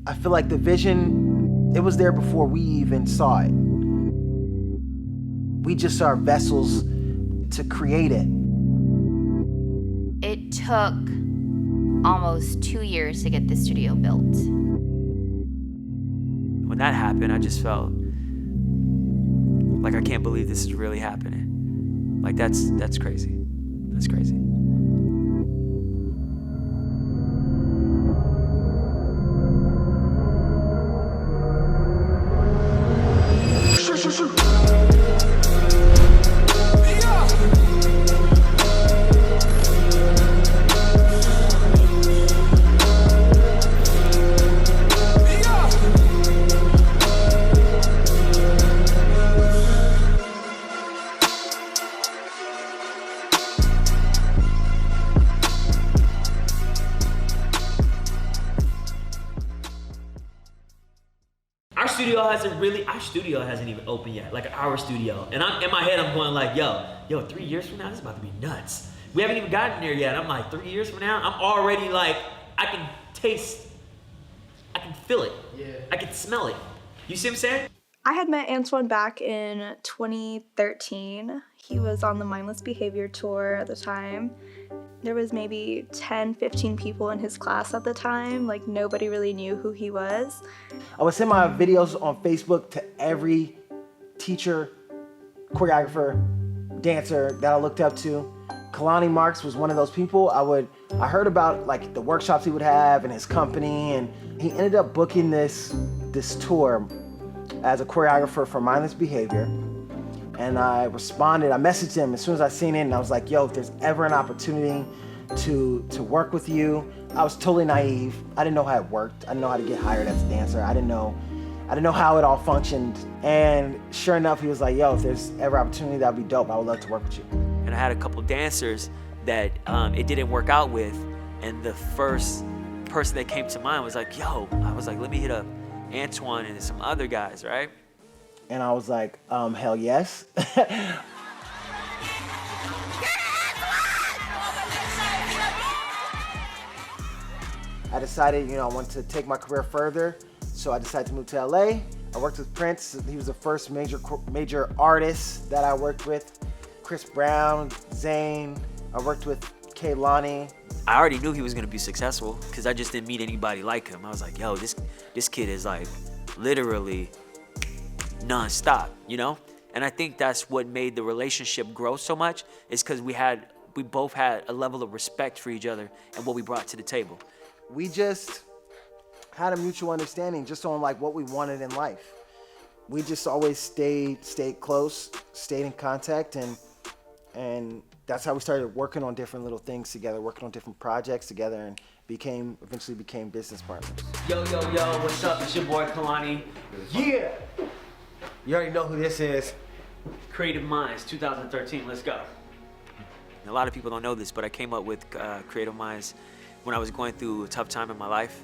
I feel like the vision, it was there before we even saw it. We just are vessels to create it. It took almost 2 years to get the studio built. When that happened, I just felt like I can't believe this is really happening. Like that's crazy. That's crazy. Our studio hasn't even opened yet, like our studio. And I'm in my head, I'm going like, yo, 3 years from now, this is about to be nuts. We haven't even gotten there yet. I'm like, 3 years from now, I'm already like, I can feel it. Yeah. I can smell it. You see what I'm saying? I had met Antoine back in 2013. He was on the Mindless Behavior tour at the time. There was maybe 10, 15 people in his class at the time. Like, nobody really knew who he was. I would send my videos on Facebook to every teacher, choreographer, dancer that I looked up to. Kalani Marks was one of those people. I heard about like the workshops he would have and his company, and he ended up booking this tour as a choreographer for Mindless Behavior. And I responded, I messaged him as soon as I seen it, and I was like, yo, if there's ever an opportunity to work with you. I was totally naive. I didn't know how it worked. I didn't know how to get hired as a dancer. I didn't know how it all functioned. And sure enough, he was like, yo, if there's ever opportunity, that'd be dope. I would love to work with you. And I had a couple dancers that it didn't work out with, and the first person that came to mind was like, yo, I was like, let me hit up Antoine and some other guys, right? And I was like, hell yes. I decided, I wanted to take my career further, so I decided to move to LA. I worked with Prince. He was the first major artist that I worked with. Chris Brown, Zayn. I worked with Kehlani. I already knew he was gonna be successful because I just didn't meet anybody like him. I was like, yo, this kid is like literally non-stop, And I think that's what made the relationship grow so much, is because we both had a level of respect for each other and what we brought to the table. We just had a mutual understanding just on like what we wanted in life. We just always stayed close, stayed in contact, and that's how we started working on different little things together, working on different projects together, and eventually became business partners. Yo, what's up? It's your boy Kalani. Yeah! You already know who this is. KreativMndz 2013, let's go. A lot of people don't know this, but I came up with KreativMndz when I was going through a tough time in my life.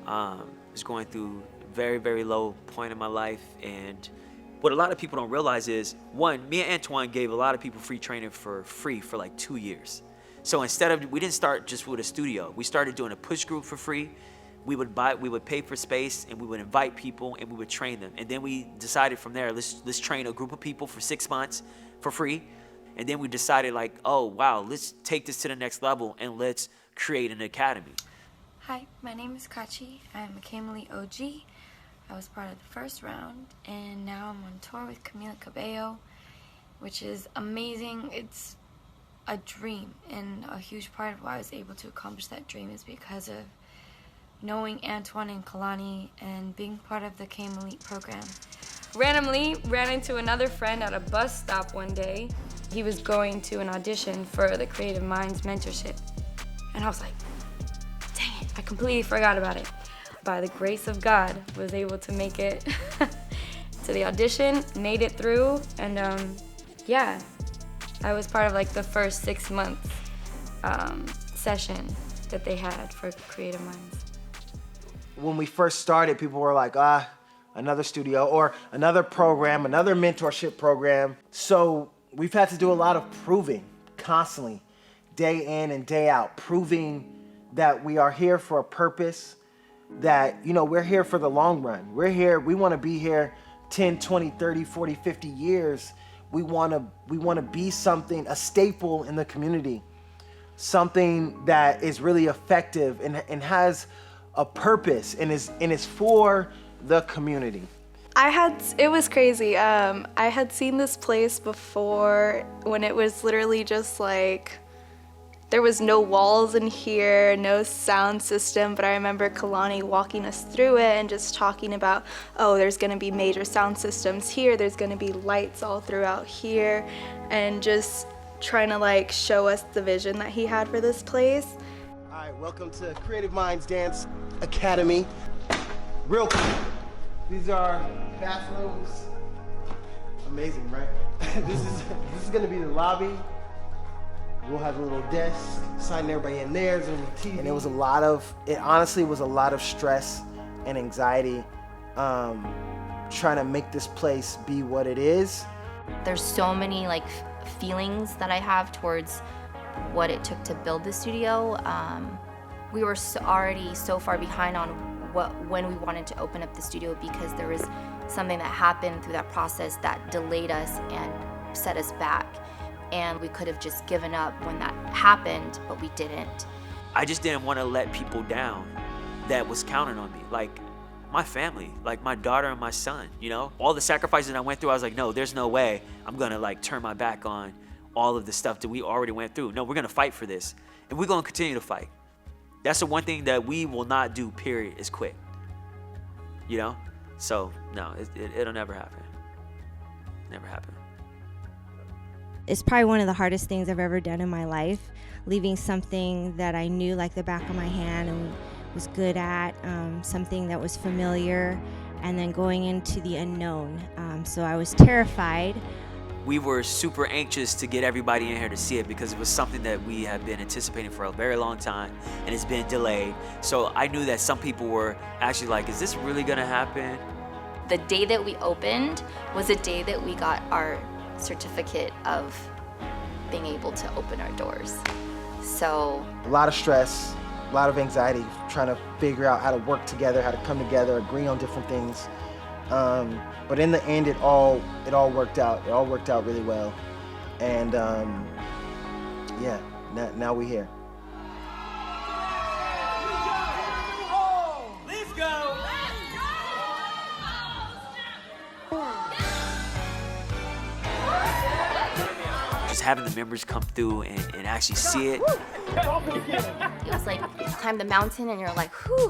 I was going through a very, very low point in my life, and what a lot of people don't realize is, one, me and Antoine gave a lot of people free training for free for like 2 years. So we didn't start just with a studio. We started doing a push group for free. We would pay for space, and we would invite people, and we would train them. And then we decided from there, let's train a group of people for 6 months for free. And then we decided like, oh wow, let's take this to the next level and let's create an academy. Hi, my name is Kachi. I'm a Kamali OG. I was part of the first round, and now I'm on tour with Camila Cabello, which is amazing. It's a dream, and a huge part of why I was able to accomplish that dream is because of knowing Antoine and Kalani and being part of the Kamali program. Randomly ran into another friend at a bus stop one day. He was going to an audition for the KreativMndz mentorship, and I was like, dang it, I completely forgot about it. By the grace of God, was able to make it to the audition, made it through, and yeah, I was part of like the first 6 months session that they had for KreativMndz. When we first started, people were like, another studio or another program, another mentorship program. So we've had to do a lot of proving constantly, day in and day out, proving that we are here for a purpose. that, you know, we're here for the long run. We're here, we want to be here 10, 20, 30, 40, 50 years. We want to be something, a staple in the community, something that is really effective and has a purpose and is for the community. It was crazy. I had seen this place before when it was literally just like, there was no walls in here, no sound system, but I remember Kalani walking us through it and just talking about, oh, there's gonna be major sound systems here, there's gonna be lights all throughout here, and just trying to like show us the vision that he had for this place. All right, welcome to KreativMndz Dance Academy. Real quick, these are bathrooms. Amazing, right? This is gonna be the lobby. We'll have a little desk, sign everybody in there, there's a little TV. And it honestly was a lot of stress and anxiety trying to make this place be what it is. There's so many like feelings that I have towards what it took to build the studio. We were already so far behind on when we wanted to open up the studio because there was something that happened through that process that delayed us and set us back. And we could have just given up when that happened, but we didn't. I just didn't want to let people down that was counting on me. Like my family, like my daughter and my son, you know? All the sacrifices I went through, I was like, no, there's no way I'm gonna like turn my back on all of the stuff that we already went through. No, we're gonna fight for this. And we're gonna continue to fight. That's the one thing that we will not do, period, is quit. You know? So, no, it'll never happen. Never happen. It's probably one of the hardest things I've ever done in my life, leaving something that I knew like the back of my hand and was good at, something that was familiar, and then going into the unknown. So I was terrified. We were super anxious to get everybody in here to see it because it was something that we had been anticipating for a very long time and it's been delayed. So I knew that some people were actually like, is this really gonna happen? The day that we opened was a day that we got our certificate of being able to open our doors. So A lot of stress, a lot of anxiety, trying to figure out how to work together, how to come together, agree on different things. But in the end, it all worked out. It all worked out really well. And yeah, now we're here. Let's go! Just having the members come through and actually see it. it was like you climb the mountain and you're like, whew.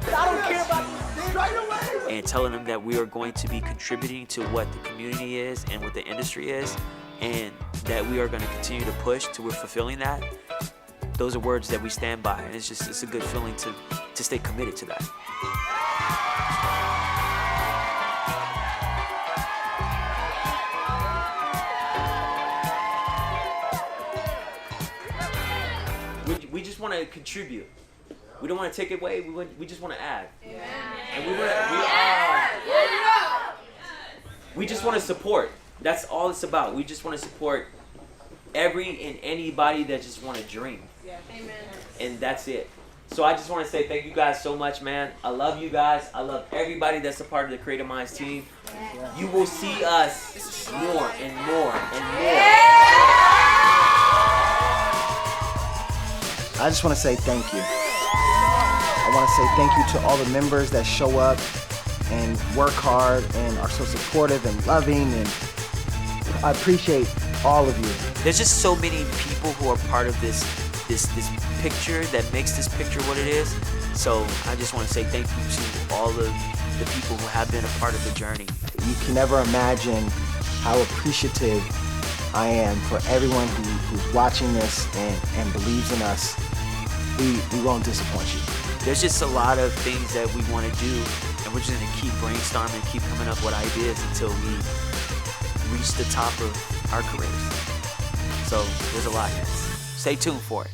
I don't care about this straight away. And telling them that we are going to be contributing to what the community is and what the industry is, and that we are going to continue to push till we're fulfilling that. Those are words that we stand by, and it's a good feeling to stay committed to that. We just want to contribute. We don't want to take it away. We just want to add. Amen. And we just want to support. That's all it's about. We just want to support every and anybody that just want to dream. Yeah. Amen. And that's it. So I just want to say thank you guys so much, man. I love you guys. I love everybody that's a part of the KreativMndz team. Yeah. You will see us more and more and more. I just want to say thank you. I want to say thank you to all the members that show up and work hard and are so supportive and loving, and I appreciate all of you. There's just so many people who are part of this picture that makes this picture what it is. So I just want to say thank you to all of the people who have been a part of the journey. You can never imagine how appreciative I am for everyone who's watching this and believes in us. We won't disappoint you. There's just a lot of things that we want to do, and we're just going to keep brainstorming, keep coming up with ideas until we reach the top of our careers. So there's a lot. Stay tuned for it.